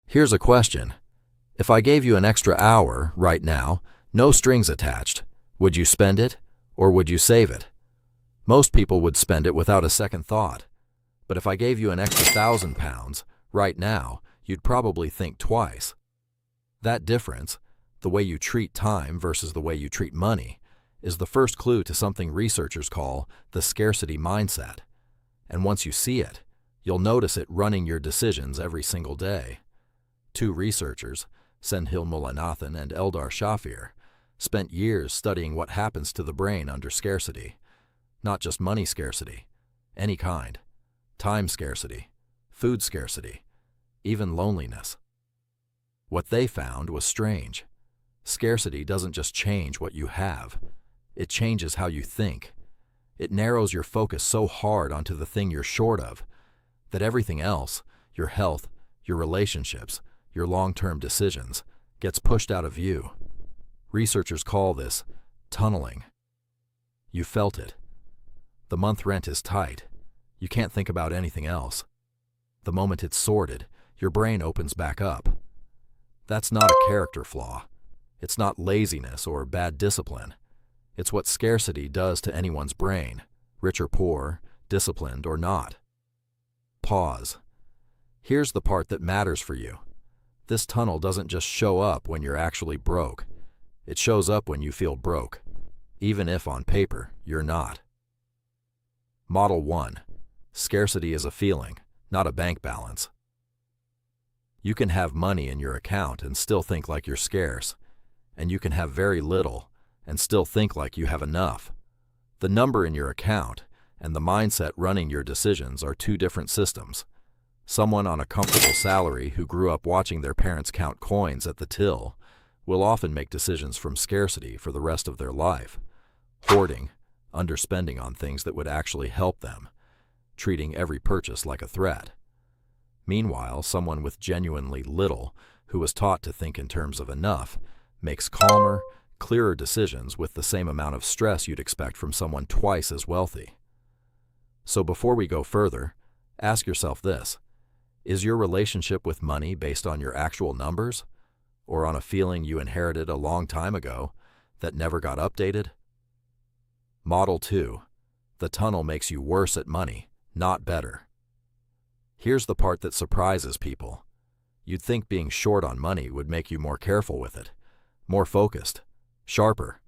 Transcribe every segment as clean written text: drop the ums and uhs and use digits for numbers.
Here's a question. If I gave you an extra hour right now, no strings attached, would you spend it or would you save it? Most people would spend it without a second thought. But if I gave you an extra £1,000 right now, you'd probably think twice. That difference, the way you treat time versus the way you treat money, is the first clue to something researchers call the scarcity mindset. And once you see it, you'll notice it running your decisions every single day. Two researchers, Senthil Mullainathan and Eldar Shafir, spent years studying what happens to the brain under scarcity. Not just money scarcity, any kind. Time scarcity, food scarcity, even loneliness. What they found was strange. Scarcity doesn't just change what you have. It changes how you think. It narrows your focus so hard onto the thing you're short of that everything else, your health, your relationships, your long-term decisions, gets pushed out of view. Researchers call this tunneling. You felt it. The month rent is tight. You can't think about anything else. The moment it's sorted, your brain opens back up. That's not a character flaw. It's not laziness or bad discipline. It's what scarcity does to anyone's brain, rich or poor, disciplined or not. Pause. Here's the part that matters for you. This tunnel doesn't just show up when you're actually broke. It shows up when you feel broke, even if on paper you're not. Model 1. Scarcity is a feeling, not a bank balance. You can have money in your account and still think like you're scarce, and you can have very little and still think like you have enough. The number in your account and the mindset running your decisions are two different systems. Someone on a comfortable salary who grew up watching their parents count coins at the till will often make decisions from scarcity for the rest of their life, hoarding, underspending on things that would actually help them, treating every purchase like a threat. Meanwhile, someone with genuinely little, who was taught to think in terms of enough, makes calmer, clearer decisions with the same amount of stress you'd expect from someone twice as wealthy. So before we go further, ask yourself this. Is your relationship with money based on your actual numbers, or on a feeling you inherited a long time ago that never got updated? Model 2. The tunnel makes you worse at money, not better. Here's the part that surprises people. You'd think being short on money would make you more careful with it, more focused, sharper.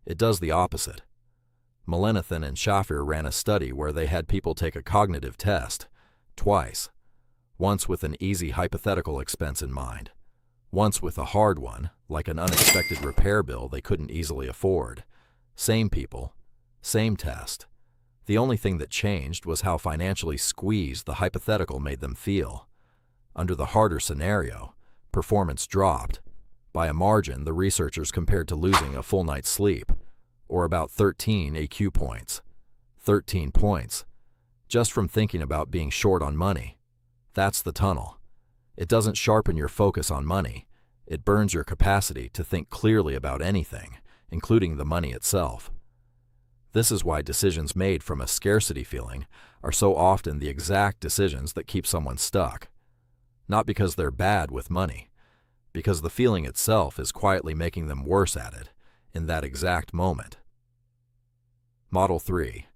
It does the opposite. Mullainathan and Shafir ran a study where they had people take a cognitive test, twice. Once with an easy hypothetical expense in mind, once with a hard one, like an unexpected repair bill they couldn't easily afford. Same people, same test. The only thing that changed was how financially squeezed the hypothetical made them feel. Under the harder scenario, performance dropped. By a margin, the researchers compared to losing a full night's sleep, or about 13 AQ points. 13 points, just from thinking about being short on money. That's the tunnel. It doesn't sharpen your focus on money. It burns your capacity to think clearly about anything, including the money itself. This is why decisions made from a scarcity feeling are so often the exact decisions that keep someone stuck. Not because they're bad with money, because the feeling itself is quietly making them worse at it in that exact moment. Model 3.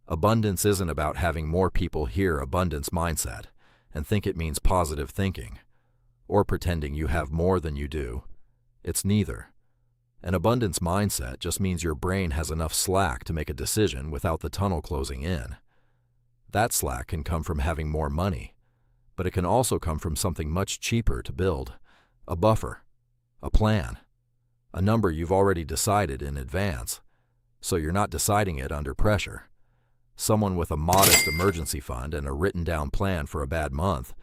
Abundance isn't about having more people hear abundance mindset and think it means positive thinking, or pretending you have more than you do. It's neither. An abundance mindset just means your brain has enough slack to make a decision without the tunnel closing in. That slack can come from having more money, but it can also come from something much cheaper to build, a buffer, a plan, a number you've already decided in advance, so you're not deciding it under pressure. Someone with a modest emergency fund and a written-down plan for a bad month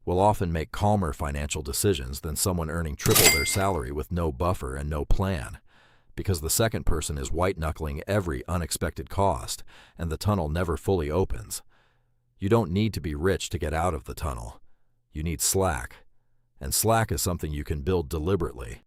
will often make calmer financial decisions than someone earning triple their salary with no buffer and no plan, because the second person is white-knuckling every unexpected cost, and the tunnel never fully opens. You don't need to be rich to get out of the tunnel. You need slack, and slack is something you can build deliberately.